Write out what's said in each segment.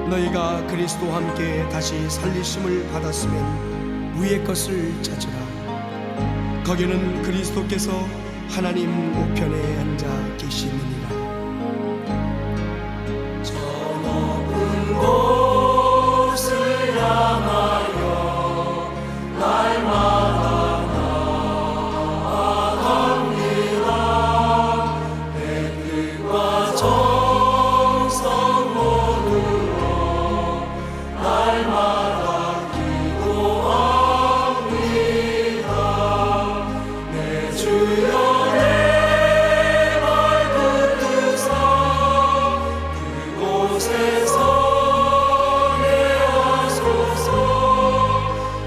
너희가 그리스도와 함께 다시 살리심을 받았으면 위의 것을 찾으라. 거기는 그리스도께서 하나님 우편에 앉아 계시느니라. 저 높은 곳을 향하여 날마다 나아갑니다. 내 뜻과 정성 모두로 날마다 기도합니다. 내 주여 내 발 붙드사 그곳에서 내 하소서.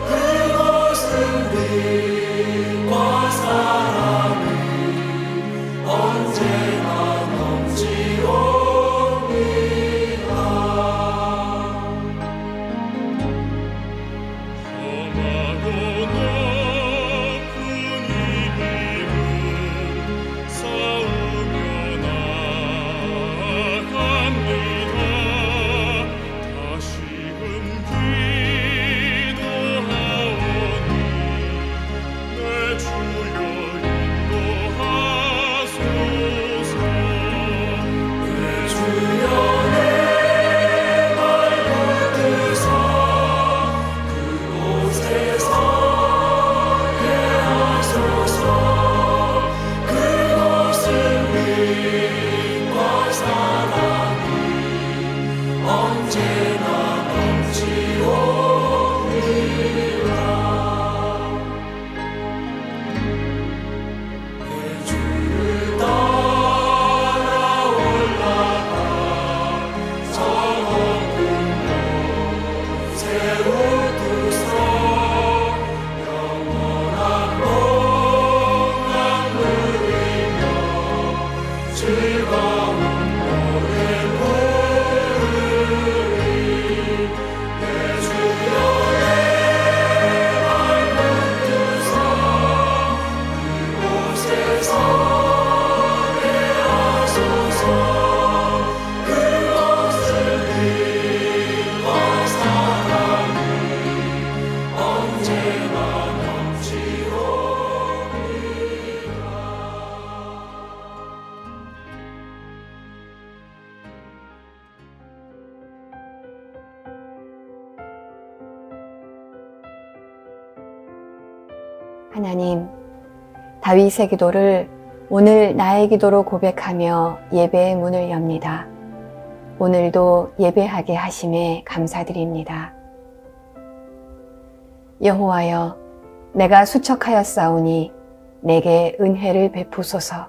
그곳은 빛과 사랑이 언제나 넘치옵니다. 험하고 높은 이 길을 싸우며 나아갑니다. 다시금 기도하오니 내 주여 인도하소서. 내 주여 내 발 붙드사 그곳에서 예하소서. 그곳은 빛과 사랑이 언제나 넘치옵니다. 내 주를 따라 올라가 저 높은 곳에 우두서 영원한 평강 누리며 즐거운 노래 부르리. 내 주여 내 발 붙드사 그곳에서 예하소서. 그곳은 빛과 사랑이 언제나 넘치옵니다. 하나님, 다윗의 기도를 오늘 나의 기도로 고백하며 예배의 문을 엽니다. 오늘도 예배하게 하심에 감사드립니다. 여호와여, 내가 수척하였사오니 내게 은혜를 베푸소서.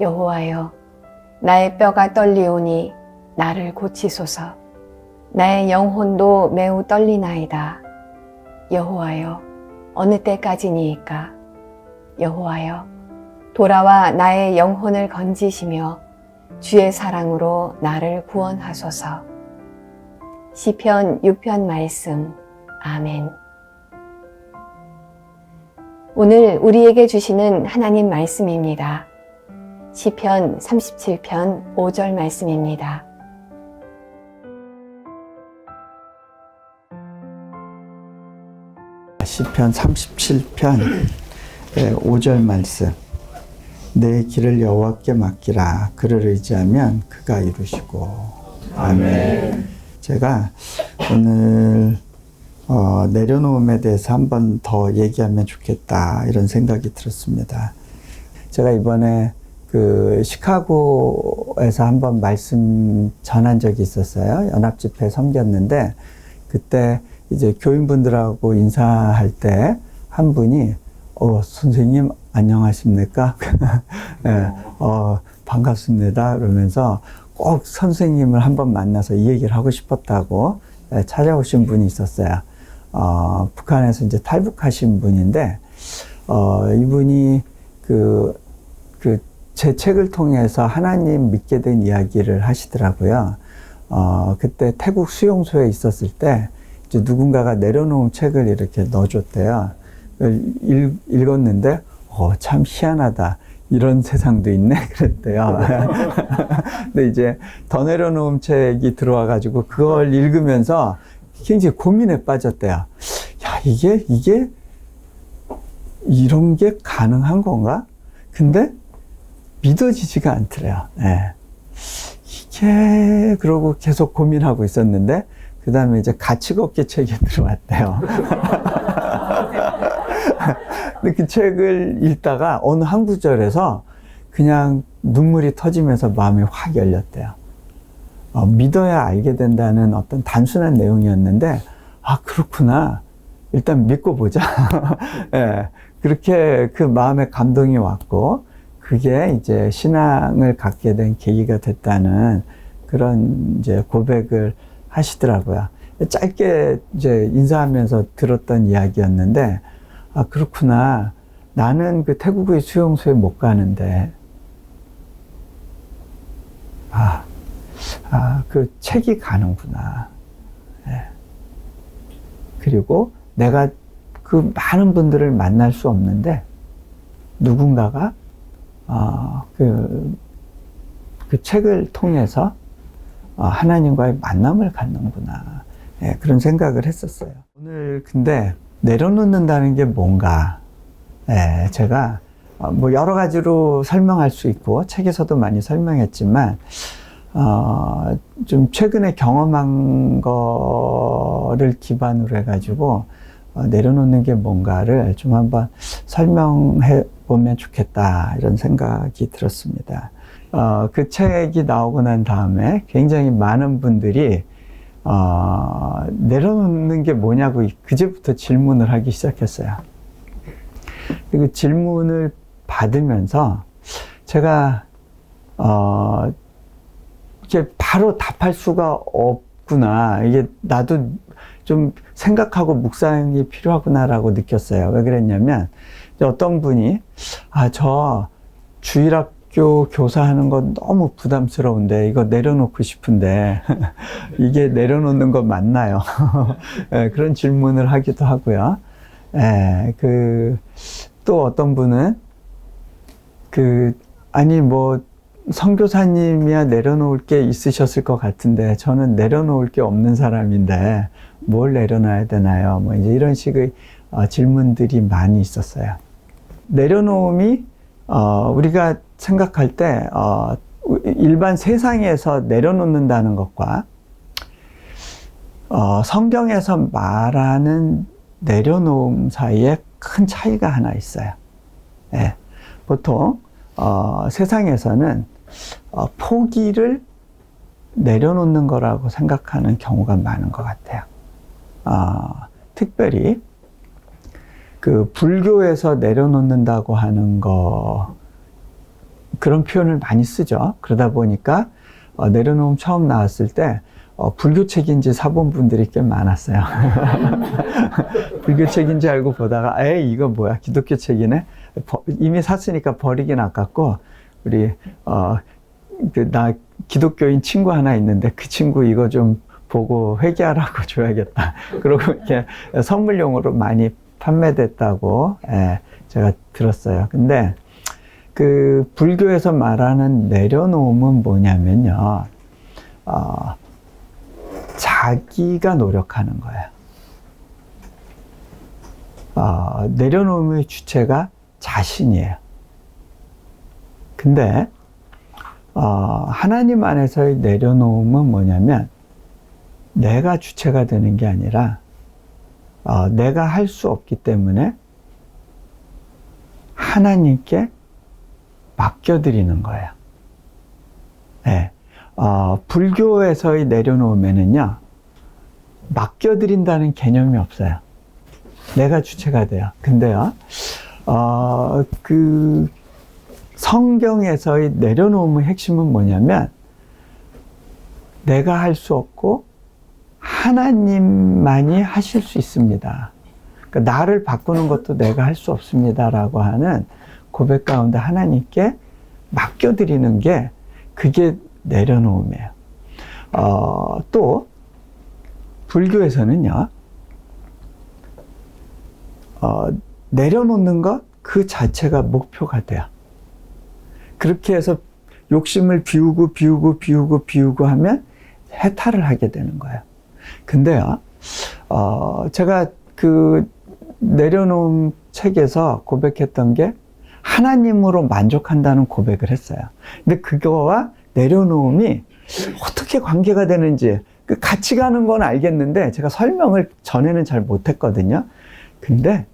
여호와여, 나의 뼈가 떨리오니 나를 고치소서. 나의 영혼도 매우 떨리나이다. 여호와여, 어느 때까지니이까? 여호와여, 돌아와 나의 영혼을 건지시며 주의 사랑으로 나를 구원하소서. 시편 6편 말씀. 아멘. 오늘 우리에게 주시는 하나님 말씀입니다. 시편 37편 5절 말씀입니다. 시편 37편 5절 말씀. 내 길을 여호와께 맡기라. 그를 의지하면 그가 이루시고. 아멘. 제가 오늘 내려놓음에 대해서 한 번 더 얘기하면 좋겠다 이런 생각이 들었습니다. 제가 이번에 시카고에서 한번 말씀 전한 적이 있었어요. 연합집회 섬겼는데 그때 이제 교인분들하고 인사할 때 한 분이 선생님 안녕하십니까? 네, 반갑습니다. 그러면서 꼭 선생님을 한번 만나서 이 얘기를 하고 싶었다고 찾아오신 분이 있었어요. 북한에서 이제 탈북하신 분인데 이분이 제 책을 통해서 하나님 믿게 된 이야기를 하시더라고요. 그때 태국 수용소에 있었을 때 이제 누군가가 내려놓은 책을 이렇게 넣어줬대요. 읽었는데 참 희한하다. 이런 세상도 있네 그랬대요. 근데 이제 더 내려놓음 책이 들어와가지고 그걸 읽으면서 굉장히 고민에 빠졌대요. 야, 이게 이런 게 가능한 건가? 근데 믿어지지가 않더래요. 예. 이게 그러고 계속 고민하고 있었는데 그 다음에 이제 가치걷기 책이 들어왔대요. 근데 그 책을 읽다가 어느 한 구절에서 그냥 눈물이 터지면서 마음이 확 열렸대요. 믿어야 알게 된다는 어떤 단순한 내용이었는데, 아, 그렇구나. 일단 믿고 보자. 예, 그렇게 그 마음에 감동이 왔고, 그게 이제 신앙을 갖게 된 계기가 됐다는 그런 이제 고백을 하시더라고요. 짧게 이제 인사하면서 들었던 이야기였는데, 아, 그렇구나. 나는 그 태국의 수용소에 못 가는데, 그 책이 가는구나. 예. 그리고 내가 그 많은 분들을 만날 수 없는데, 누군가가, 그 책을 통해서 하나님과의 만남을 갖는구나. 예, 그런 생각을 했었어요. 오늘 근데 내려놓는다는 게 뭔가, 예, 제가 뭐 여러 가지로 설명할 수 있고 책에서도 많이 설명했지만 좀 최근에 경험한 거를 기반으로 해가지고 내려놓는 게 뭔가를 좀 한번 설명해 보면 좋겠다 이런 생각이 들었습니다. 그 책이 나오고 난 다음에 굉장히 많은 분들이 내려놓는 게 뭐냐고 그제부터 질문을 하기 시작했어요. 그 질문을 받으면서 제가 이렇게 바로 답할 수가 없구나. 이게 나도 좀 생각하고 묵상이 필요하구나라고 느꼈어요. 왜 그랬냐면 어떤 분이 저 주일학교 교사하는 건 너무 부담스러운데 이거 내려놓고 싶은데 이게 내려놓는 거 맞나요? 네, 그런 질문을 하기도 하고요. 네, 또 어떤 분은 아니 뭐 선교사님이야 내려놓을 게 있으셨을 것 같은데 저는 내려놓을 게 없는 사람인데 뭘 내려놔야 되나요? 뭐 이제 이런 식의 질문들이 많이 있었어요. 내려놓음이 우리가 생각할 때 일반 세상에서 내려놓는다는 것과 성경에서 말하는 내려놓음 사이에 큰 차이가 하나 있어요. 예, 보통 세상에서는 포기를 내려놓는 거라고 생각하는 경우가 많은 것 같아요. 특별히 그 불교에서 내려놓는다고 하는 거 그런 표현을 많이 쓰죠. 그러다 보니까 내려놓음 처음 나왔을 때 불교 책인지 사본 분들이 꽤 많았어요. 불교 책인지 알고 보다가 에이 이거 뭐야 기독교 책이네. 이미 샀으니까 버리긴 아깝고 우리 나 기독교인 친구 하나 있는데 그 친구 이거 좀 보고 회개하라고 줘야겠다. 그러고 이렇게 선물용으로 많이 판매됐다고 제가 들었어요. 근데 그 불교에서 말하는 내려놓음은 뭐냐면요, 자기가 노력하는 거예요. 내려놓음의 주체가 자신이에요. 근데 하나님 안에서의 내려놓음은 뭐냐면 내가 주체가 되는 게 아니라 내가 할 수 없기 때문에 하나님께 맡겨드리는 거예요. 네. 불교에서의 내려놓으면은요, 맡겨드린다는 개념이 없어요. 내가 주체가 돼요. 근데요, 그 성경에서의 내려놓음의 핵심은 뭐냐면 내가 할 수 없고 하나님만이 하실 수 있습니다. 그러니까 나를 바꾸는 것도 내가 할 수 없습니다라고 하는 고백 가운데 하나님께 맡겨드리는 게 그게 내려놓음이에요. 또 불교에서는요, 내려놓는 것 그 자체가 목표가 돼요. 그렇게 해서 욕심을 비우고 하면 해탈을 하게 되는 거예요. 근데요, 제가 그 내려놓은 책에서 고백했던 게 하나님으로 만족한다는 고백을 했어요. 근데 그거와 내려놓음이 어떻게 관계가 되는지, 같이 가는 건 알겠는데 제가 설명을 전에는 잘 못했거든요. 근데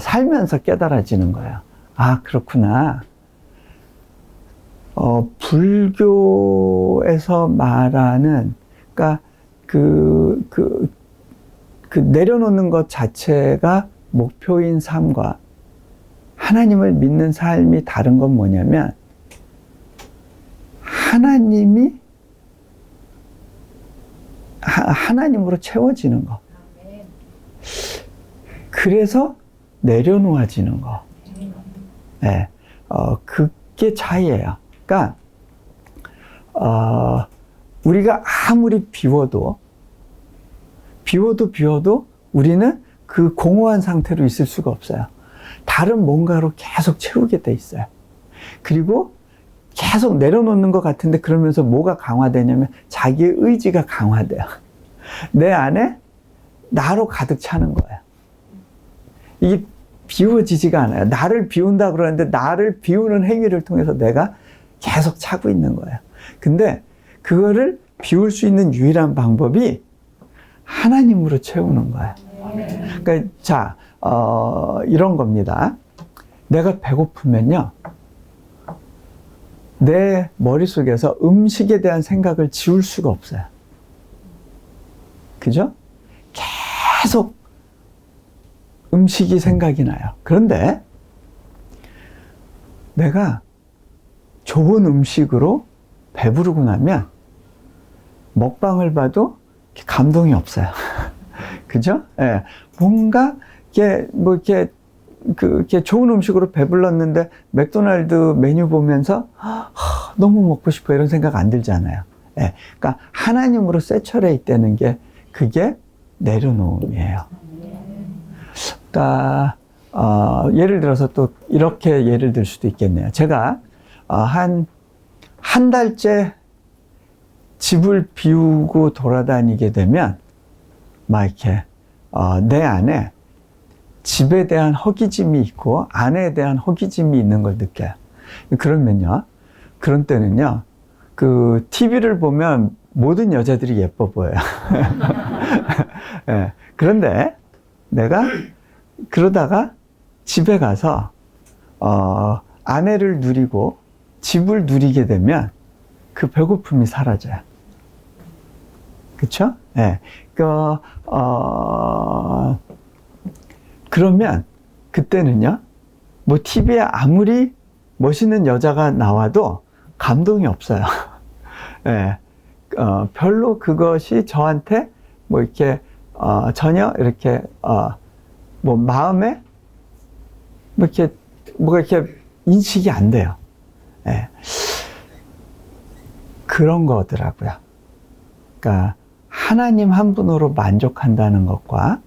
살면서 깨달아지는 거예요. 아, 그렇구나. 불교에서 말하는, 그러니까 그 내려놓는 것 자체가 목표인 삶과 하나님을 믿는 삶이 다른 건 뭐냐면, 하나님으로 채워지는 거. 그래서 내려놓아지는 거. 네, 그게 차이예요. 그러니까 우리가 아무리 비워도 우리는 그 공허한 상태로 있을 수가 없어요. 다른 뭔가로 계속 채우게 돼 있어요. 그리고 계속 내려놓는 것 같은데, 그러면서 뭐가 강화되냐면 자기의 의지가 강화돼요. 내 안에 나로 가득 차는 거예요. 이게 비워지지가 않아요. 나를 비운다 그러는데 나를 비우는 행위를 통해서 내가 계속 차고 있는 거예요. 근데 그거를 비울 수 있는 유일한 방법이 하나님으로 채우는 거예요. 그러니까 자, 이런 겁니다. 내가 배고프면요, 내 머릿속에서 음식에 대한 생각을 지울 수가 없어요. 그죠? 계속 음식이 생각이 나요. 그런데 내가 좋은 음식으로 배부르고 나면 먹방을 봐도 감동이 없어요. 그죠? 예. 뭔가 이렇게 좋은 음식으로 배불렀는데 맥도날드 메뉴 보면서 너무 먹고 싶어, 이런 생각 안 들잖아요. 예. 그러니까 하나님으로 세처레 있다는 게 그게 내려놓음이에요. 그러니까 예를 들어서 또 이렇게 예를 들 수도 있겠네요. 제가 한 달째 집을 비우고 돌아다니게 되면 막 이렇게 내 안에 집에 대한 허기짐이 있고 아내에 대한 허기짐이 있는 걸 느껴요. 그러면요, 그런 때는요, 그 TV를 보면 모든 여자들이 예뻐 보여요. 네. 그런데 내가 그러다가 집에 가서 아내를 누리고 집을 누리게 되면 그 배고픔이 사라져요. 그쵸? 네. 그러면 그때는요, 뭐 TV에 아무리 멋있는 여자가 나와도 감동이 없어요. 네. 별로 그것이 저한테 뭐 이렇게 전혀 이렇게 뭐 마음에 뭐가 이렇게 인식이 안 돼요. 네. 그런 거더라고요. 그러니까 하나님 한 분으로 만족한다는 것과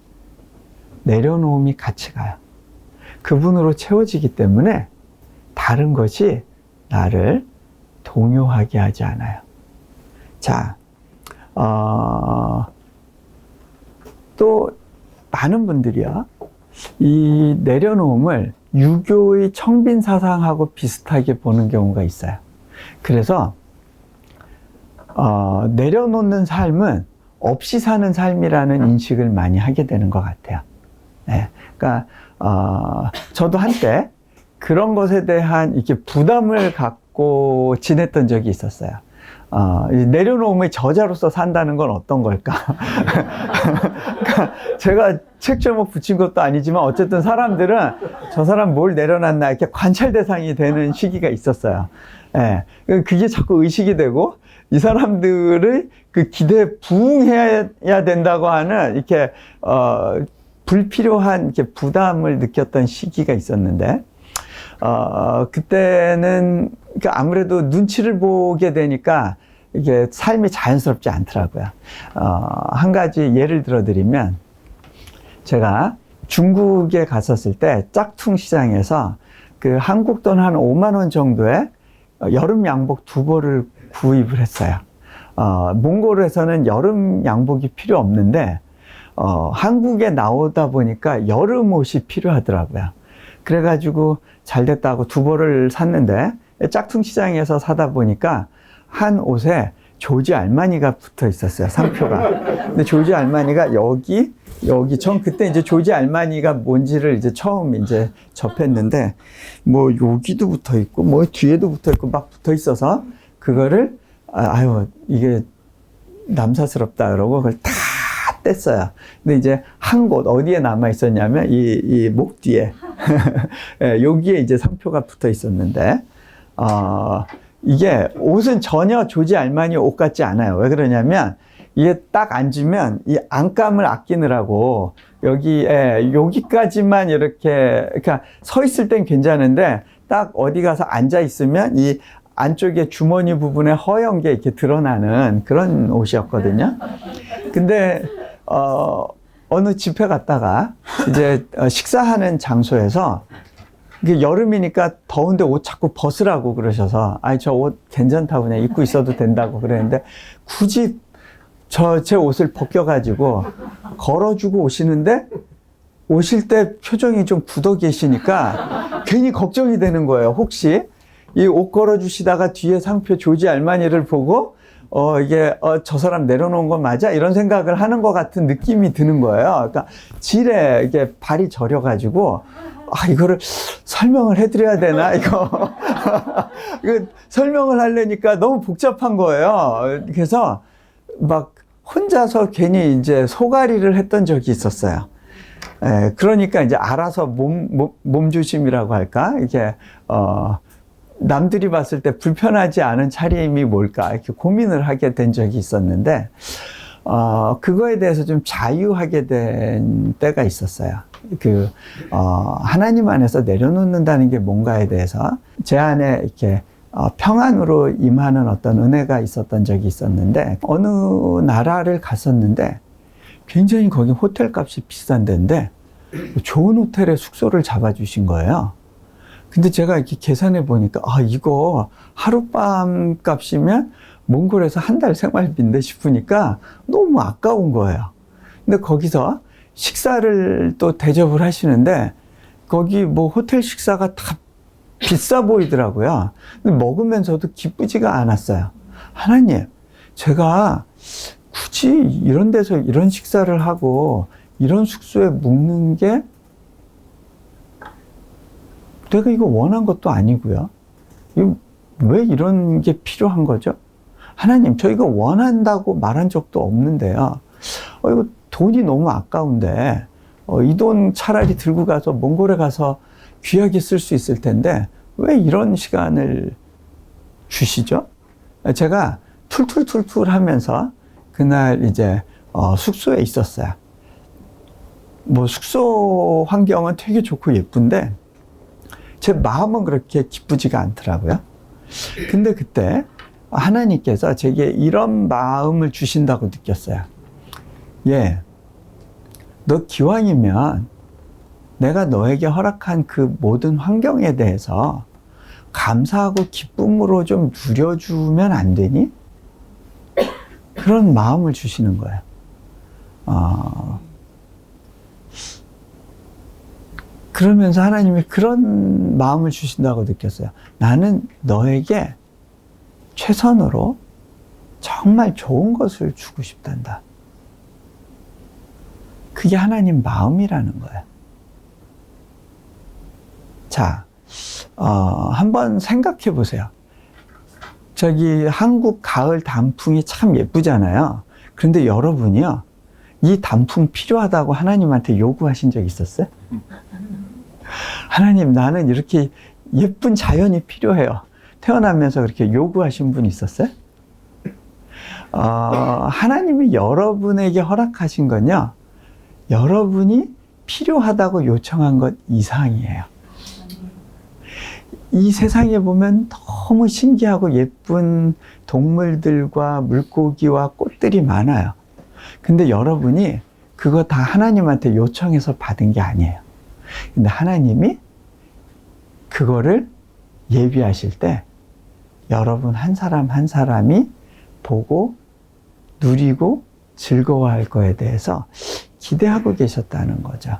내려놓음이 같이 가요. 그분으로 채워지기 때문에 다른 것이 나를 동요하게 하지 않아요. 자, 또 많은 분들이요, 이 내려놓음을 유교의 청빈 사상하고 비슷하게 보는 경우가 있어요. 그래서 내려놓는 삶은 없이 사는 삶이라는 인식을 많이 하게 되는 것 같아요. 네. 그러니까 저도 한때 그런 것에 대한 이렇게 부담을 갖고 지냈던 적이 있었어요. 내려놓음의 저자로서 산다는 건 어떤 걸까? 그러니까 제가 책 제목 붙인 것도 아니지만 어쨌든 사람들은 저 사람 뭘 내려놨나 이렇게 관찰 대상이 되는 시기가 있었어요. 예. 그게 자꾸 의식이 되고 이 사람들의 그 기대에 부응해야 된다고 하는 이렇게 불필요한 이렇게 부담을 느꼈던 시기가 있었는데, 그때는 아무래도 눈치를 보게 되니까 이게 삶이 자연스럽지 않더라고요. 한 가지 예를 들어드리면, 제가 중국에 갔었을 때 짝퉁 시장에서 그 한국 돈 한 5만 원 정도에 여름 양복 2벌을 구입을 했어요. 몽골에서는 여름 양복이 필요 없는데 한국에 나오다 보니까 여름 옷이 필요하더라고요. 그래가지고 잘 됐다고 2벌을 샀는데 짝퉁 시장에서 사다 보니까 한 옷에 조지 알마니가 붙어 있었어요. 상표가. 근데 조지 알마니가 여기 전 그때 이제 조지 알마니가 뭔지를 이제 처음 이제 접했는데 뭐 여기도 붙어 있고 뭐 뒤에도 붙어 있고 막 붙어 있어서 그거를 아유 이게 남사스럽다 그러고 그걸 다 뗐어요. 근데 이제 한 곳 어디에 남아 있었냐면 이 목 뒤에 여기에 이제 상표가 붙어 있었는데 이게 옷은 전혀 조지 알마니 옷 같지 않아요. 왜 그러냐면 이게 딱 앉으면 이 안감을 아끼느라고 여기까지만 이렇게 그러니까 서 있을 땐 괜찮은데 딱 어디 가서 앉아 있으면 이 안쪽에 주머니 부분에 허연 게 이렇게 드러나는 그런 옷이었거든요. 근데 어느 집회 갔다가 이제 식사하는 장소에서 이게 여름이니까 더운데 옷 자꾸 벗으라고 그러셔서 아니 저 옷 괜찮다고 그냥 입고 있어도 된다고 그랬는데 굳이 제 옷을 벗겨가지고 걸어주고 오시는데 오실 때 표정이 좀 굳어 계시니까 괜히 걱정이 되는 거예요. 혹시 이 옷 걸어주시다가 뒤에 상표 조지 알마니를 보고 이게 저 사람 내려놓은 거 맞아? 이런 생각을 하는 것 같은 느낌이 드는 거예요. 그러니까 질에 이게 발이 저려가지고 이거를 설명을 해드려야 되나? 이거 설명을 하려니까 너무 복잡한 거예요. 그래서 막 혼자서 괜히 이제 소가리를 했던 적이 있었어요. 그러니까 이제 알아서 몸조심이라고 할까? 이게, 남들이 봤을 때 불편하지 않은 차림이 뭘까? 이렇게 고민을 하게 된 적이 있었는데, 그거에 대해서 좀 자유하게 된 때가 있었어요. 하나님 안에서 내려놓는다는 게 뭔가에 대해서 제 안에 이렇게 평안으로 임하는 어떤 은혜가 있었던 적이 있었는데, 어느 나라를 갔었는데, 굉장히 거기 호텔 값이 비싼 데인데, 좋은 호텔에 숙소를 잡아주신 거예요. 근데 제가 이렇게 계산해 보니까, 이거 하룻밤 값이면 몽골에서 한 달 생활비인데 싶으니까 너무 아까운 거예요. 근데 거기서 식사를 또 대접을 하시는데, 거기 뭐 호텔 식사가 다 비싸 보이더라고요. 근데 먹으면서도 기쁘지가 않았어요. 하나님, 제가 굳이 이런 데서 이런 식사를 하고 이런 숙소에 묵는 게 내가 이거 원한 것도 아니고요. 왜 이런 게 필요한 거죠? 하나님, 저 이거 원한다고 말한 적도 없는데요. 이거 돈이 너무 아까운데 이 돈 차라리 들고 가서 몽골에 가서 귀하게 쓸 수 있을 텐데 왜 이런 시간을 주시죠? 제가 툴툴툴툴 하면서 그날 이제 숙소에 있었어요. 뭐 숙소 환경은 되게 좋고 예쁜데 제 마음은 그렇게 기쁘지가 않더라고요. 근데 그때 하나님께서 제게 이런 마음을 주신다고 느꼈어요. 너 기왕이면 내가 너에게 허락한 그 모든 환경에 대해서 감사하고 기쁨으로 좀 누려주면 안 되니? 그런 마음을 주시는 거예요. 그러면서 하나님이 그런 마음을 주신다고 느꼈어요. 나는 너에게 최선으로 정말 좋은 것을 주고 싶단다. 그게 하나님 마음이라는 거예요. 자, 한번 생각해 보세요. 저기 한국 가을 단풍이 참 예쁘잖아요. 그런데 여러분이요, 이 단풍 필요하다고 하나님한테 요구하신 적 있었어요? 하나님, 나는 이렇게 예쁜 자연이 필요해요. 태어나면서 그렇게 요구하신 분 있었어요? 하나님이 여러분에게 허락하신 건요, 여러분이 필요하다고 요청한 것 이상이에요. 이 세상에 보면 너무 신기하고 예쁜 동물들과 물고기와 꽃들이 많아요. 근데 여러분이 그거 다 하나님한테 요청해서 받은 게 아니에요. 근데 하나님이 그거를 예비하실 때 여러분 한 사람 한 사람이 보고 누리고 즐거워할 거에 대해서 기대하고 계셨다는 거죠.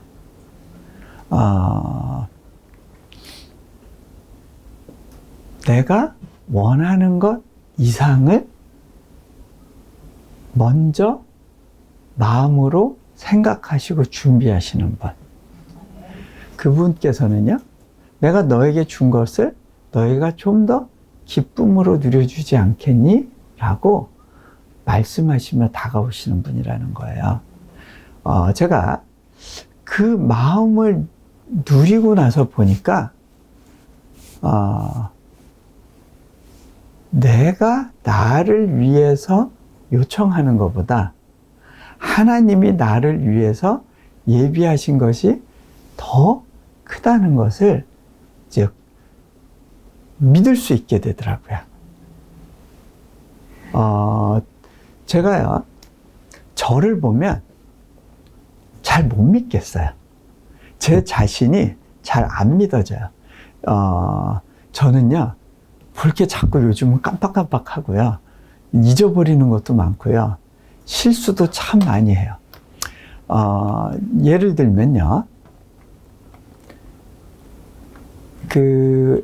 내가 원하는 것 이상을 먼저 마음으로 생각하시고 준비하시는 분. 그분께서는요, 내가 너에게 준 것을 너희가 좀 더 기쁨으로 누려주지 않겠니? 라고 말씀하시며 다가오시는 분이라는 거예요. 제가 그 마음을 누리고 나서 보니까, 내가 나를 위해서 요청하는 것보다 하나님이 나를 위해서 예비하신 것이 더 크다는 것을 즉 믿을 수 있게 되더라고요. 제가요, 저를 보면 잘 못 믿겠어요. 제 자신이 잘 안 믿어져요. 저는요, 그렇게 자꾸 요즘은 깜빡깜빡 하고요. 잊어버리는 것도 많고요. 실수도 참 많이 해요. 예를 들면요.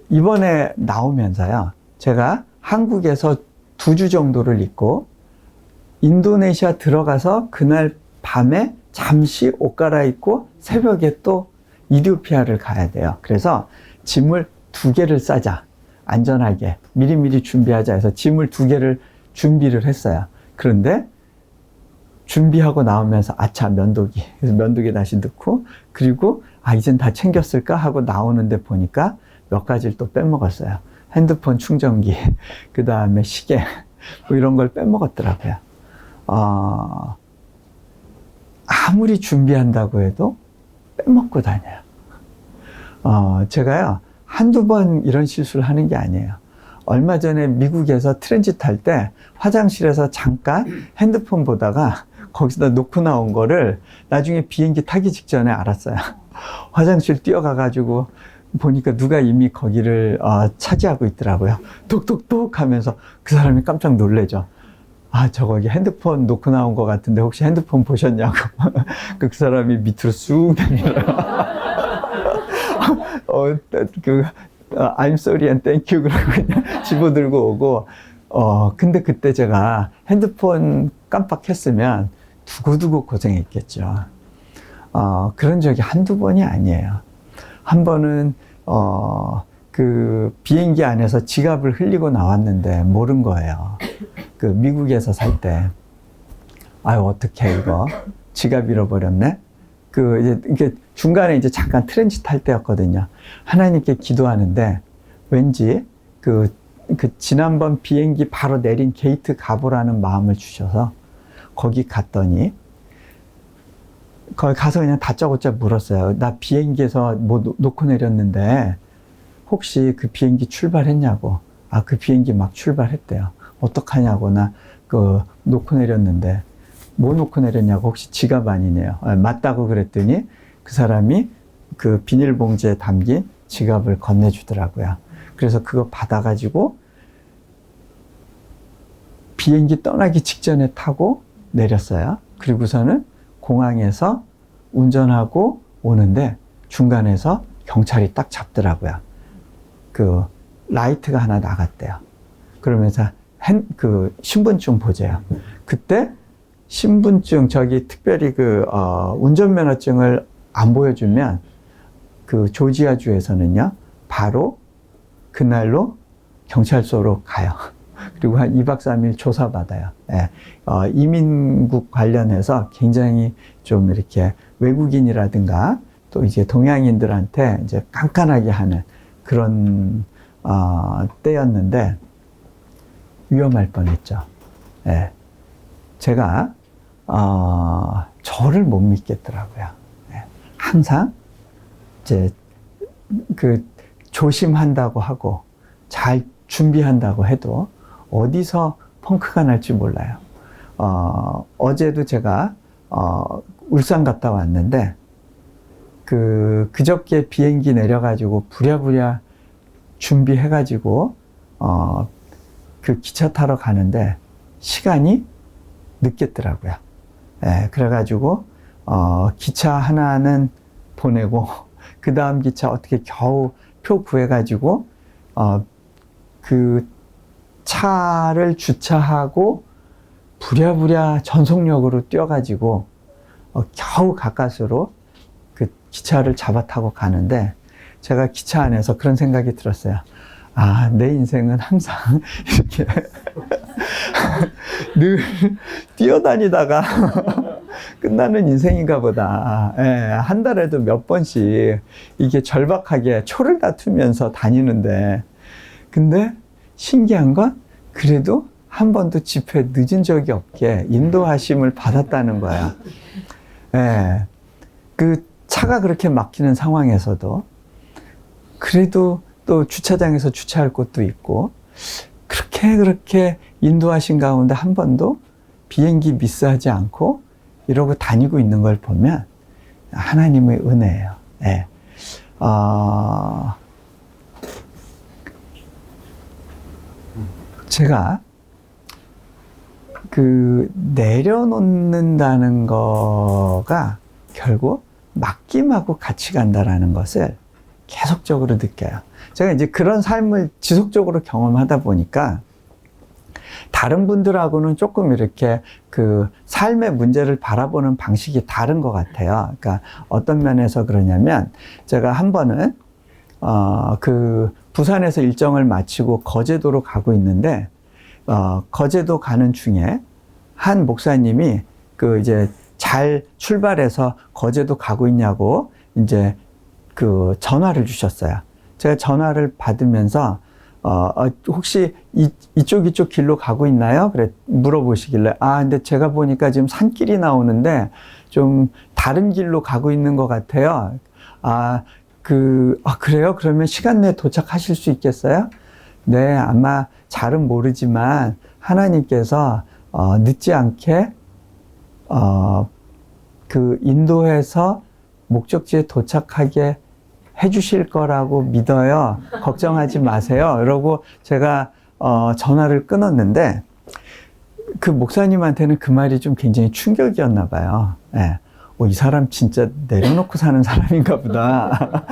이번에 나오면서요. 제가 한국에서 2주 정도를 있고, 인도네시아 들어가서 그날 밤에 잠시 옷 갈아입고 새벽에 또 이디오피아를 가야 돼요. 그래서 짐을 2개를 싸자. 안전하게 미리미리 준비하자 해서 짐을 2개를 준비를 했어요. 그런데 준비하고 나오면서 아차 면도기, 그래서 면도기 다시 넣고, 그리고 이젠 다 챙겼을까 하고 나오는데 보니까 몇 가지를 또 빼먹었어요. 핸드폰 충전기, 그 다음에 시계, 뭐 이런 걸 빼먹었더라고요. 아무리 준비한다고 해도 빼먹고 다녀요. 제가요, 한두 번 이런 실수를 하는 게 아니에요. 얼마 전에 미국에서 트랜짓 할 때 화장실에서 잠깐 핸드폰 보다가 거기다 놓고 나온 거를 나중에 비행기 타기 직전에 알았어요. 화장실 뛰어가가지고 보니까 누가 이미 거기를 차지하고 있더라고요. 톡톡톡 하면서 그 사람이 깜짝 놀래죠. 저 거기 핸드폰 놓고 나온 것 같은데 혹시 핸드폰 보셨냐고. 그 사람이 밑으로 쑥 내밀어요. I'm sorry and thank you 그러고 그냥 집어들고 오고, 근데 그때 제가 핸드폰 깜빡했으면 두고두고 고생했겠죠. 그런 적이 한두 번이 아니에요. 한 번은, 비행기 안에서 지갑을 흘리고 나왔는데 모른 거예요. 미국에서 살 때. 어떡해, 이거. 지갑 잃어버렸네? 이게 중간에 이제 잠깐 트랜짓 할 때였거든요. 하나님께 기도하는데 왠지 지난번 비행기 바로 내린 게이트 가보라는 마음을 주셔서 거기 갔더니 거기 가서 그냥 다짜고짜 물었어요. 나 비행기에서 뭐 놓고 내렸는데 혹시 그 비행기 출발했냐고. 그 비행기 막 출발했대요. 어떡하냐고. 나 놓고 내렸는데 뭐 놓고 내렸냐고. 혹시 지갑 아니네요. 맞다고 그랬더니 그 사람이 그 비닐봉지에 담긴 지갑을 건네주더라고요. 그래서 그거 받아가지고 비행기 떠나기 직전에 타고 내렸어요. 그리고서는 공항에서 운전하고 오는데 중간에서 경찰이 딱 잡더라고요. 라이트가 하나 나갔대요. 그러면서 신분증 보재요. 그때 신분증, 특별히 운전면허증을 안 보여주면 조지아주에서는요, 바로 그날로 경찰서로 가요. 그리고 한 2박 3일 조사받아요. 예. 이민국 관련해서 굉장히 좀 이렇게 외국인이라든가 또 이제 동양인들한테 이제 깐깐하게 하는 그런, 때였는데 위험할 뻔했죠. 예. 제가, 저를 못 믿겠더라고요. 예. 항상 이제 조심한다고 하고 잘 준비한다고 해도 어디서 펑크가 날지 몰라요. 어제도 제가 울산 갔다 왔는데 그저께 비행기 내려가지고 부랴부랴 준비해가지고 그 기차 타러 가는데 시간이 늦겠더라고요. 예, 그래가지고 기차 하나는 보내고 그 다음 기차 어떻게 겨우 표 구해가지고 그 차를 주차하고 부랴부랴 전속력으로 뛰어가지고 겨우 가까스로 그 기차를 잡아 타고 가는데 제가 기차 안에서 그런 생각이 들었어요. 아, 내 인생은 항상 이렇게 늘 뛰어다니다가 끝나는 인생인가 보다. 예, 한 달에도 몇 번씩 이게 절박하게 초를 다투면서 다니는데 근데 신기한 건 그래도 한 번도 집회 늦은 적이 없게 인도하심을 받았다는 거야. 예, 그 차가 그렇게 막히는 상황에서도 그래도 또 주차장에서 주차할 곳도 있고 그렇게 인도하신 가운데 한 번도 비행기 미스하지 않고 이러고 다니고 있는 걸 보면 하나님의 은혜예요. 예. 제가 그 내려놓는다는 거가 결국 맡김하고 같이 간다라는 것을 계속적으로 느껴요. 제가 이제 그런 삶을 지속적으로 경험하다 보니까 다른 분들하고는 조금 이렇게 그 삶의 문제를 바라보는 방식이 다른 것 같아요. 그러니까 어떤 면에서 그러냐면 제가 한 번은 그 부산에서 일정을 마치고 거제도로 가고 있는데 거제도 가는 중에 한 목사님이 그 이제 잘 출발해서 거제도 가고 있냐고 이제 그 전화를 주셨어요. 제가 전화를 받으면서 혹시 이쪽 길로 가고 있나요? 그래 물어보시길래 근데 제가 보니까 지금 산길이 나오는데 좀 다른 길로 가고 있는 것 같아요. 그래요? 그러면 시간 내에 도착하실 수 있겠어요? 네, 아마 잘은 모르지만 하나님께서 늦지 않게 그 인도에서 목적지에 도착하게 해주실 거라고 믿어요. 걱정하지 마세요. 이러고 제가 전화를 끊었는데 그 목사님한테는 그 말이 좀 굉장히 충격이었나 봐요. 네. 이 사람 진짜 내려놓고 사는 사람인가 보다.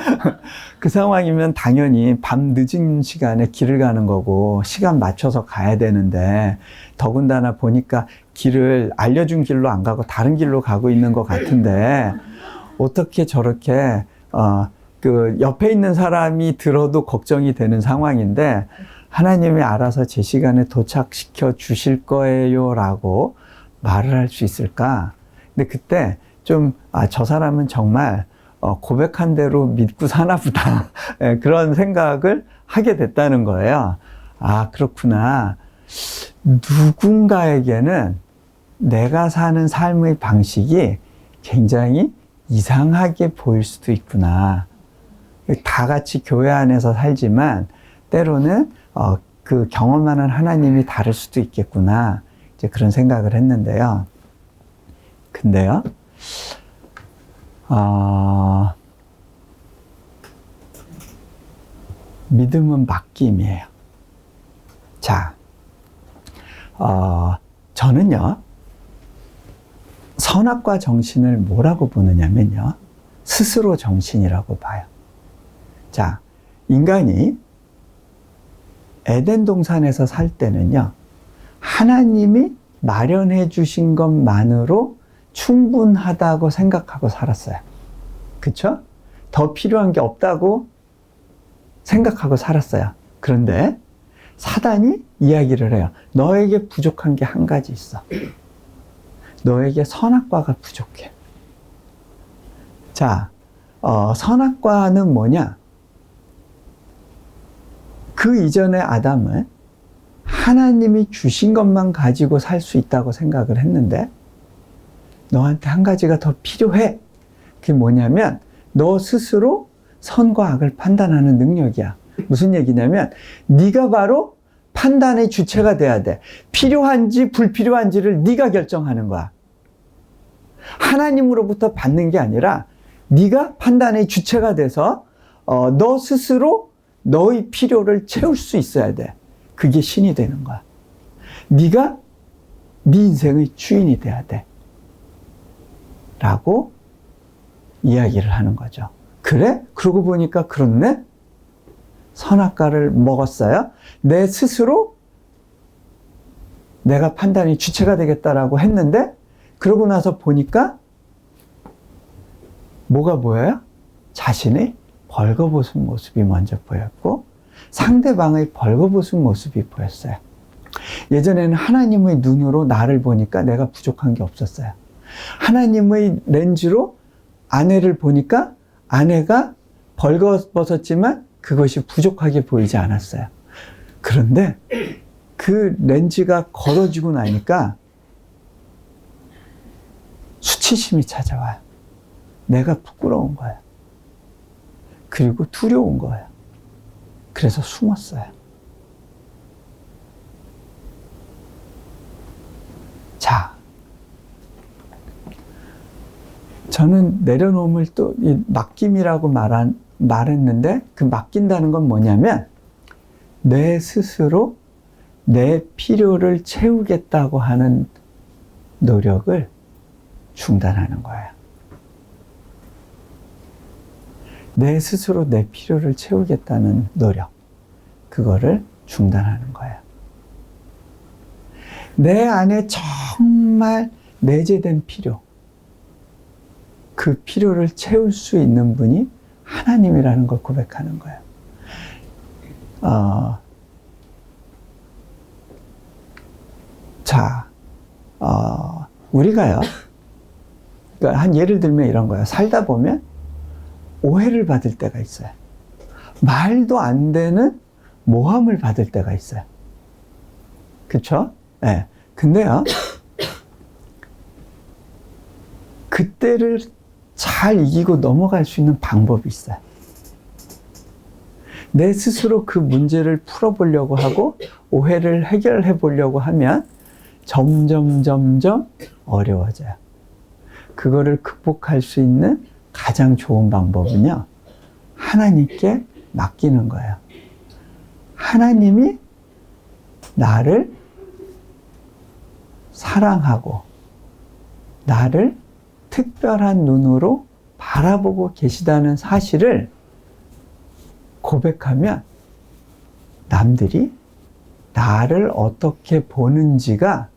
그 상황이면 당연히 밤 늦은 시간에 길을 가는 거고 시간 맞춰서 가야 되는데 더군다나 보니까 길을 알려준 길로 안 가고 다른 길로 가고 있는 것 같은데 어떻게 저렇게 그 옆에 있는 사람이 들어도 걱정이 되는 상황인데 하나님이 알아서 제 시간에 도착시켜 주실 거예요 라고 말을 할 수 있을까? 근데 그때 좀 저 사람은 정말 고백한 대로 믿고 사나 보다. 네, 그런 생각을 하게 됐다는 거예요. 그렇구나. 누군가에게는 내가 사는 삶의 방식이 굉장히 이상하게 보일 수도 있구나. 다 같이 교회 안에서 살지만 때로는 그 경험하는 하나님이 다를 수도 있겠구나. 이제 그런 생각을 했는데요. 근데요, 믿음은 맡김이에요. 자, 저는요, 선악과 정신을 뭐라고 보느냐면요, 스스로 정신이라고 봐요. 자, 인간이 에덴 동산에서 살 때는요, 하나님이 마련해 주신 것만으로 충분하다고 생각하고 살았어요. 그쵸? 더 필요한 게 없다고 생각하고 살았어요. 그런데 사단이 이야기를 해요. 너에게 부족한 게 한 가지 있어. 너에게 선악과가 부족해. 자, 선악과는 뭐냐? 그 이전에 아담은 하나님이 주신 것만 가지고 살 수 있다고 생각을 했는데 너한테 한 가지가 더 필요해. 그게 뭐냐면 너 스스로 선과 악을 판단하는 능력이야. 무슨 얘기냐면 네가 바로 판단의 주체가 돼야 돼. 필요한지 불필요한지를 네가 결정하는 거야. 하나님으로부터 받는 게 아니라 네가 판단의 주체가 돼서 너 스스로 너의 필요를 채울 수 있어야 돼. 그게 신이 되는 거야. 네가 네 인생의 주인이 돼야 돼. 라고 이야기를 하는 거죠. 그래? 그러고 보니까 그렇네? 선악과를 먹었어요. 내 스스로 내가 판단이 주체가 되겠다라고 했는데 그러고 나서 보니까 뭐가 보여요? 자신의 벌거벗은 모습이 먼저 보였고 상대방의 벌거벗은 모습이 보였어요. 예전에는 하나님의 눈으로 나를 보니까 내가 부족한 게 없었어요. 하나님의 렌즈로 아내를 보니까 아내가 벌거벗었지만 그것이 부족하게 보이지 않았어요. 그런데 그 렌즈가 걸어지고 나니까 수치심이 찾아와요. 내가 부끄러운 거예요. 그리고 두려운 거예요. 그래서 숨었어요. 자, 저는 내려놓음을 또 맡김이라고 말했는데 그 맡긴다는 건 뭐냐면 내 스스로 내 필요를 채우겠다고 하는 노력을 중단하는 거예요. 내 스스로 내 필요를 채우겠다는 노력, 그거를 중단하는 거예요. 내 안에 정말 내재된 필요, 그 필요를 채울 수 있는 분이 하나님이라는 걸 고백하는 거예요. 우리가요, 그러니까 한 예를 들면 이런 거예요. 살다 보면 오해를 받을 때가 있어요. 말도 안 되는 모함을 받을 때가 있어요. 그쵸? 네. 근데요, 그때를 잘 이기고 넘어갈 수 있는 방법이 있어요. 내 스스로 그 문제를 풀어보려고 하고 오해를 해결해 보려고 하면 점점 어려워져요. 그거를 극복할 수 있는 가장 좋은 방법은요, 하나님께 맡기는 거예요. 하나님이 나를 사랑하고 나를 특별한 눈으로 바라보고 계시다는 사실을 고백하면 남들이 나를 어떻게 보는지가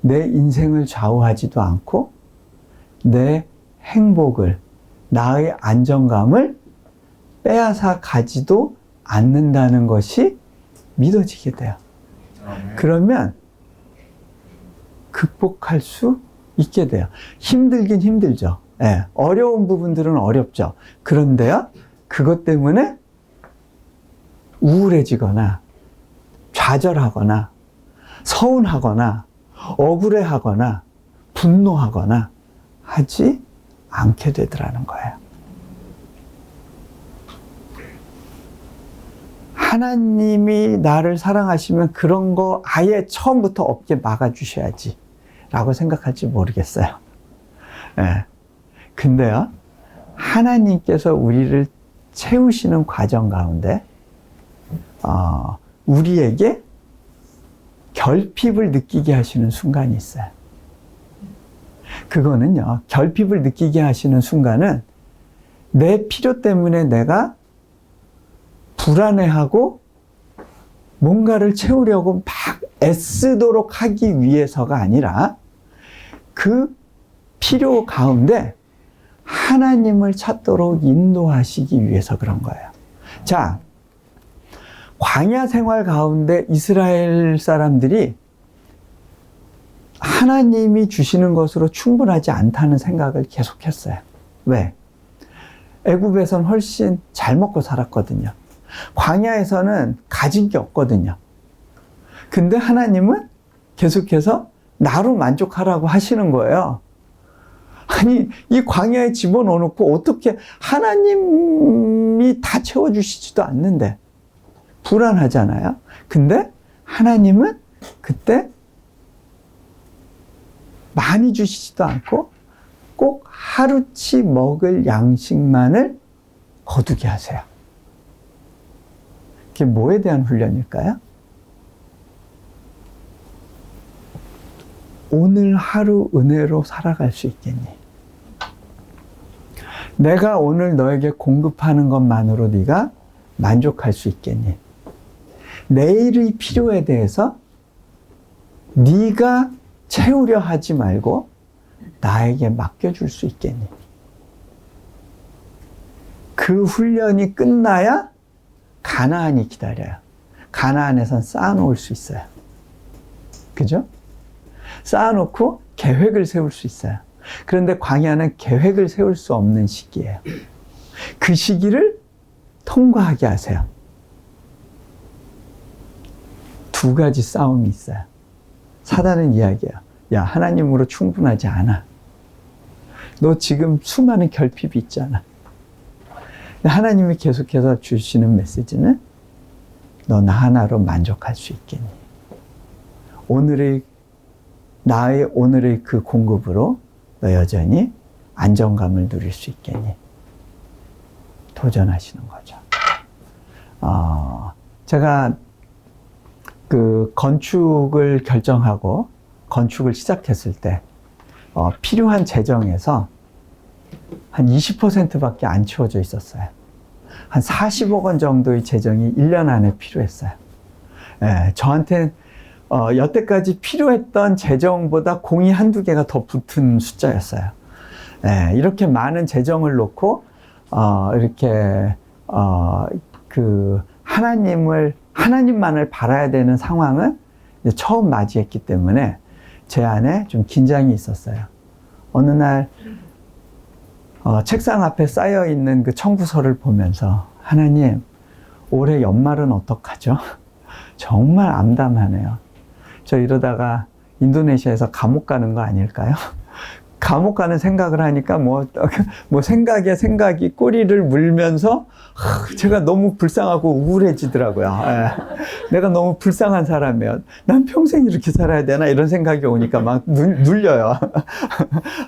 내 인생을 좌우하지도 않고 내 행복을, 나의 안정감을 빼앗아 가지도 않는다는 것이 믿어지게 돼요. 그러면 극복할 수 있게 돼요. 힘들긴 힘들죠. 네, 어려운 부분들은 어렵죠. 그런데요, 그것 때문에 우울해지거나 좌절하거나 서운하거나 억울해하거나 분노하거나 하지 않게 되더라는 거예요. 하나님이 나를 사랑하시면 그런 거 아예 처음부터 없게 막아주셔야지 라고 생각할지 모르겠어요. 네. 근데요, 하나님께서 우리를 채우시는 과정 가운데 우리에게 결핍을 느끼게 하시는 순간이 있어요. 그거는요, 결핍을 느끼게 하시는 순간은 내 필요 때문에 내가 불안해하고 뭔가를 채우려고 막 애쓰도록 하기 위해서가 아니라 그 필요 가운데 하나님을 찾도록 인도하시기 위해서 그런 거예요. 자, 광야 생활 가운데 이스라엘 사람들이 하나님이 주시는 것으로 충분하지 않다는 생각을 계속했어요. 왜? 애굽에선 훨씬 잘 먹고 살았거든요. 광야에서는 가진 게 없거든요. 근데 하나님은 계속해서 나로 만족하라고 하시는 거예요. 아니, 이 광야에 집어넣어놓고 어떻게 하나님이 다 채워주시지도 않는데 불안하잖아요. 근데 하나님은 그때 많이 주시지도 않고 꼭 하루치 먹을 양식만을 거두게 하세요. 그게 뭐에 대한 훈련일까요? 오늘 하루 은혜로 살아갈 수 있겠니? 내가 오늘 너에게 공급하는 것만으로 네가 만족할 수 있겠니? 내일의 필요에 대해서 네가 채우려 하지 말고 나에게 맡겨줄 수 있겠니? 그 훈련이 끝나야 가나안이 기다려요. 가나안에선 쌓아놓을 수 있어요. 그죠? 쌓아놓고 계획을 세울 수 있어요. 그런데 광야는 계획을 세울 수 없는 시기예요. 그 시기를 통과하게 하세요. 두 가지 싸움이 있어요. 사단은 이야기해요. 야, 하나님으로 충분하지 않아. 너 지금 수많은 결핍이 있잖아. 하나님이 계속해서 주시는 메시지는 너 나 하나로 만족할 수 있겠니? 나의 오늘의 그 공급으로 너 여전히 안정감을 누릴 수 있겠니? 도전하시는 거죠. 제가 그 건축을 결정하고 건축을 시작했을 때 필요한 재정에서 한 20%밖에 안 채워져 있었어요. 한 40억 원 정도의 재정이 1년 안에 필요했어요. 예, 저한테 여태까지 필요했던 재정보다 공이 한두 개가 더 붙은 숫자였어요. 예, 이렇게 많은 재정을 놓고 이렇게 그 하나님만을 바라야 되는 상황을 이제 처음 맞이했기 때문에 제 안에 좀 긴장이 있었어요. 어느 날 책상 앞에 쌓여 있는 그 청구서를 보면서 하나님, 올해 연말은 어떡하죠? 정말 암담하네요. 저 이러다가 인도네시아에서 감옥 가는 거 아닐까요? 감옥 가는 생각을 하니까 뭐 생각이 꼬리를 물면서 제가 너무 불쌍하고 우울해지더라고요. 예. 내가 너무 불쌍한 사람이에요. 난 평생 이렇게 살아야 되나? 이런 생각이 오니까 막 눌려요.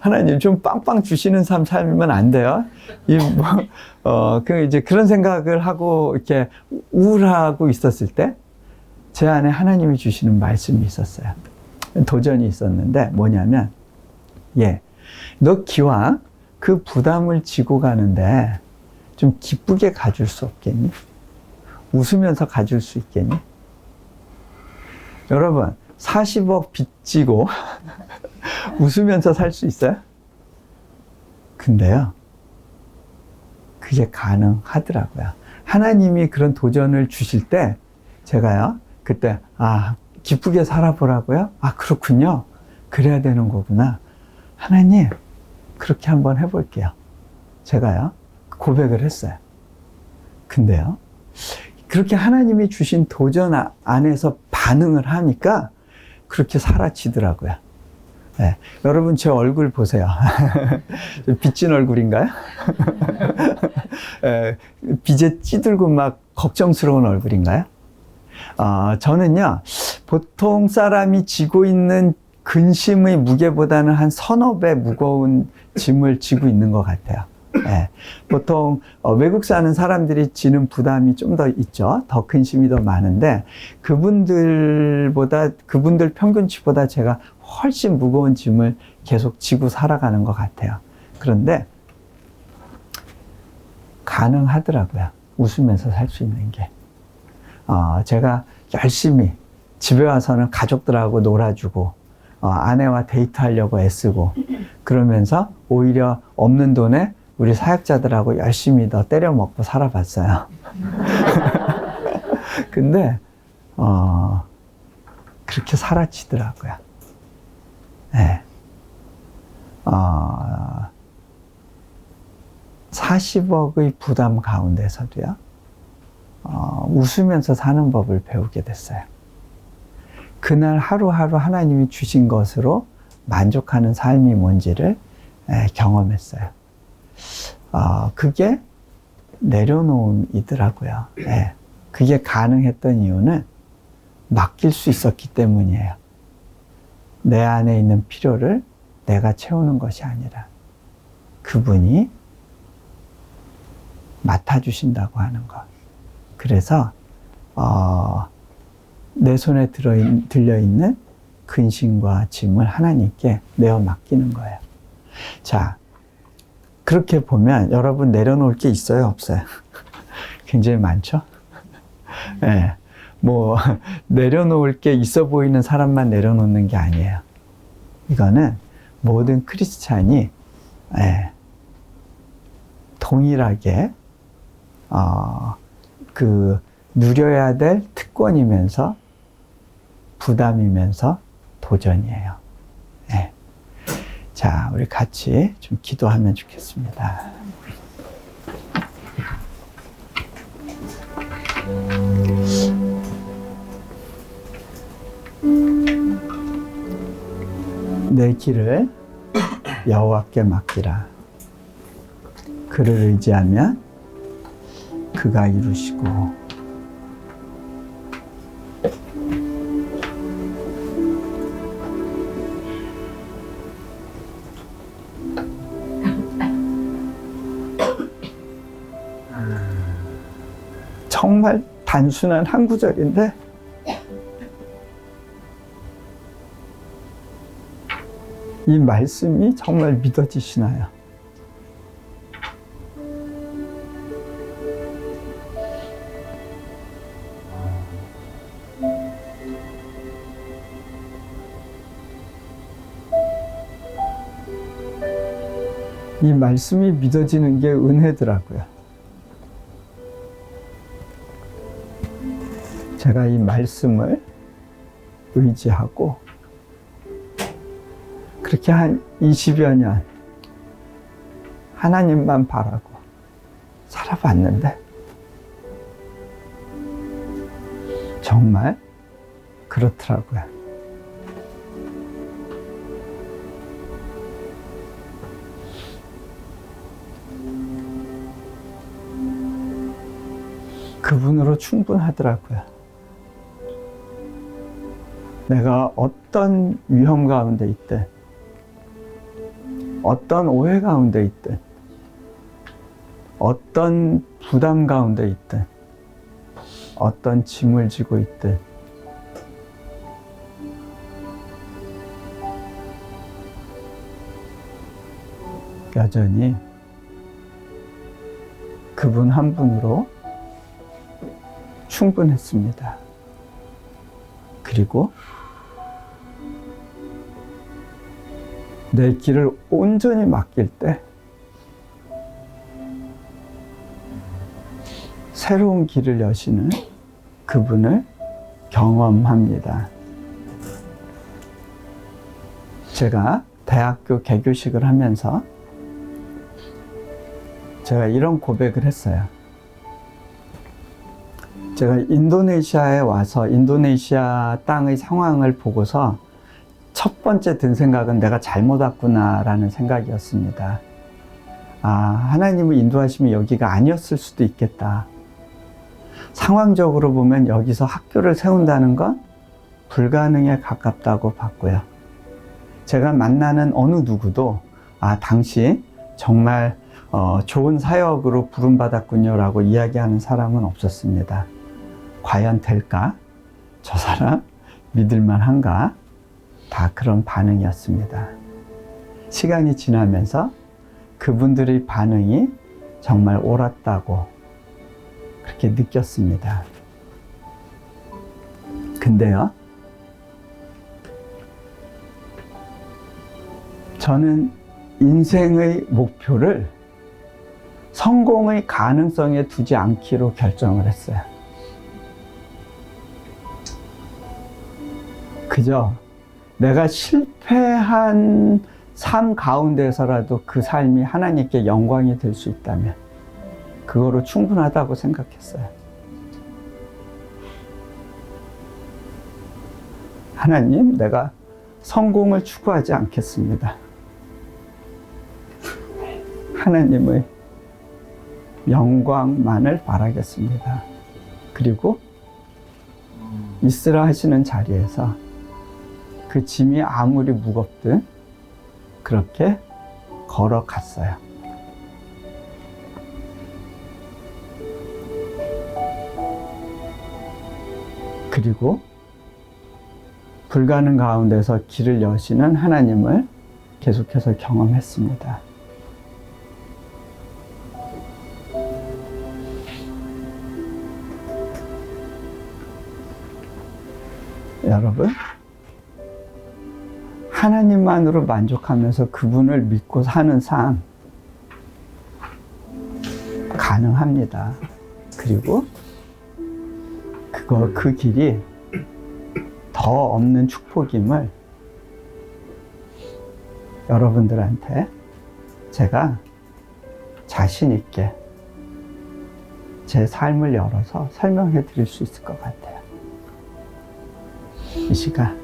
하나님 좀 빵빵 주시는 삶 살면 안 돼요? 이제 그런 생각을 하고 이렇게 우울하고 있었을 때 제 안에 하나님이 주시는 말씀이 있었어요. 도전이 있었는데 뭐냐면, 너 기왕 그 부담을 지고 가는데 좀 기쁘게 가줄 수 없겠니? 웃으면서 가줄 수 있겠니? 여러분, 40억 빚지고 웃으면서 살 수 있어요? 근데요, 그게 가능하더라고요. 하나님이 그런 도전을 주실 때 제가요, 그때 기쁘게 살아보라고요? 그렇군요. 그래야 되는 거구나. 하나님, 그렇게 한번 해볼게요. 제가요, 고백을 했어요. 근데요, 그렇게 하나님이 주신 도전 안에서 반응을 하니까 그렇게 사라지더라고요. 네, 여러분 제 얼굴 보세요. 빚진 얼굴인가요? 빚에 찌들고 막 걱정스러운 얼굴인가요? 저는요, 보통 사람이 지고 있는 근심의 무게보다는 한 서너 배 무거운 짐을 지고 있는 것 같아요. 네. 보통 외국 사는 사람들이 지는 부담이 좀 더 있죠. 더 근심이 더 많은데 그분들 평균치보다 제가 훨씬 무거운 짐을 계속 지고 살아가는 것 같아요. 그런데 가능하더라고요. 웃으면서 살 수 있는 게. 제가 열심히 집에 와서는 가족들하고 놀아주고 아내와 데이트하려고 애쓰고 그러면서 오히려 없는 돈에 우리 사역자들하고 열심히 더 때려 먹고 살아봤어요. 근데 그렇게 사라지더라고요. 네. 40억의 부담 가운데서도요, 웃으면서 사는 법을 배우게 됐어요. 그날 하루하루 하나님이 주신 것으로 만족하는 삶이 뭔지를 경험했어요. 그게 내려놓음이더라고요. 그게 가능했던 이유는 맡길 수 있었기 때문이에요. 내 안에 있는 필요를 내가 채우는 것이 아니라 그분이 맡아주신다고 하는 것. 그래서 내 손에 들려있는 근심과 짐을 하나님께 내어 맡기는 거예요. 자, 그렇게 보면 여러분 내려놓을 게 있어요, 없어요? 굉장히 많죠? 네, 뭐 내려놓을 게 있어 보이는 사람만 내려놓는 게 아니에요. 이거는 모든 크리스찬이 동일하게 그 누려야 될 특권이면서 부담이면서 도전이에요. 네. 자, 우리 같이 좀 기도하면 좋겠습니다. 내 길을 여호와께 맡기라. 그를 의지하면 그가 이루시고 정말 단순한 한 구절인데 이 말씀이 정말 믿어지시나요? 이 말씀이 믿어지는 게 은혜더라고요. 제가 이 말씀을 의지하고 그렇게 한 20여 년 하나님만 바라고 살아봤는데 정말 그렇더라고요. 그분으로 충분하더라고요. 내가 어떤 위험 가운데 있든, 어떤 오해 가운데 있든, 어떤 부담 가운데 있든, 어떤 짐을 지고 있든, 여전히 그분 한 분으로 충분했습니다. 그리고 내 길을 온전히 맡길 때 새로운 길을 여시는 그분을 경험합니다. 제가 대학교 개교식을 하면서 제가 이런 고백을 했어요. 제가 인도네시아에 와서 인도네시아 땅의 상황을 보고서 첫 번째 든 생각은 내가 잘못 왔구나라는 생각이었습니다. 하나님을 인도하시면 여기가 아니었을 수도 있겠다. 상황적으로 보면 여기서 학교를 세운다는 건 불가능에 가깝다고 봤고요. 제가 만나는 어느 누구도 당시 정말 좋은 사역으로 부름받았군요 라고 이야기하는 사람은 없었습니다. 과연 될까? 저 사람 믿을만 한가? 다 그런 반응이었습니다. 시간이 지나면서 그분들의 반응이 정말 옳았다고 그렇게 느꼈습니다. 근데요, 저는 인생의 목표를 성공의 가능성에 두지 않기로 결정을 했어요. 그저 내가 실패한 삶 가운데서라도 그 삶이 하나님께 영광이 될 수 있다면 그거로 충분하다고 생각했어요. 하나님, 내가 성공을 추구하지 않겠습니다. 하나님의 영광만을 바라겠습니다. 그리고 있으라 하시는 자리에서 그 짐이 아무리 무겁든 그렇게 걸어갔어요. 그리고 불가능 가운데서 길을 여시는 하나님을 계속해서 경험했습니다. 여러분, 하나님만으로 만족하면서 그분을 믿고 사는 삶 가능합니다. 그리고 그 길이 더 없는 축복임을 여러분들한테 제가 자신 있게 제 삶을 열어서 설명해 드릴 수 있을 것 같아요. 이 시간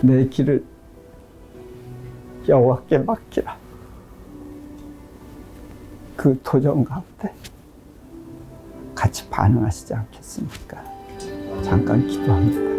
내 길을 여호와께 맡기라. 그 도전 가운데 같이 반응하시지 않겠습니까? 잠깐 기도합니다.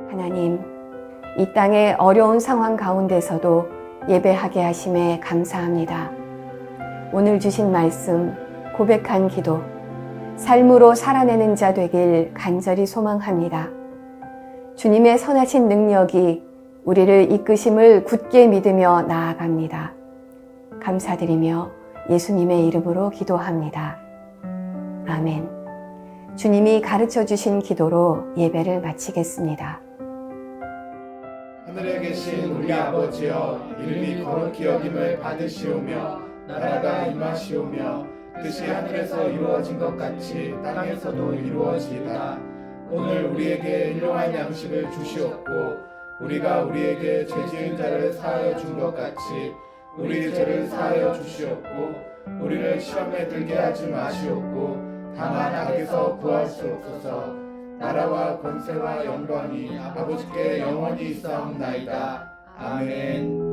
하나님, 이 땅의 어려운 상황 가운데서도 예배하게 하심에 감사합니다. 오늘 주신 말씀, 고백한 기도, 삶으로 살아내는 자 되길 간절히 소망합니다. 주님의 선하신 능력이 우리를 이끄심을 굳게 믿으며 나아갑니다. 감사드리며 예수님의 이름으로 기도합니다. 아멘. 주님이 가르쳐 주신 기도로 예배를 마치겠습니다. 하늘에 계신 우리 아버지여, 이름이 거룩히 여김을 받으시오며 나라가 임하시오며 뜻이 하늘에서 이루어진 것 같이 땅에서도 이루어지이다. 오늘 우리에게 일용할 양식을 주시옵고 우리가 우리에게 죄 지은 자를 사하여 준 것 같이 우리 죄를 사하여 주시옵고 우리를 시험에 들게 하지 마시옵고 다만 악에서 구하시옵소서. 나라와 권세와 영광이 아버지께 영원히 있사옵나이다. 아멘.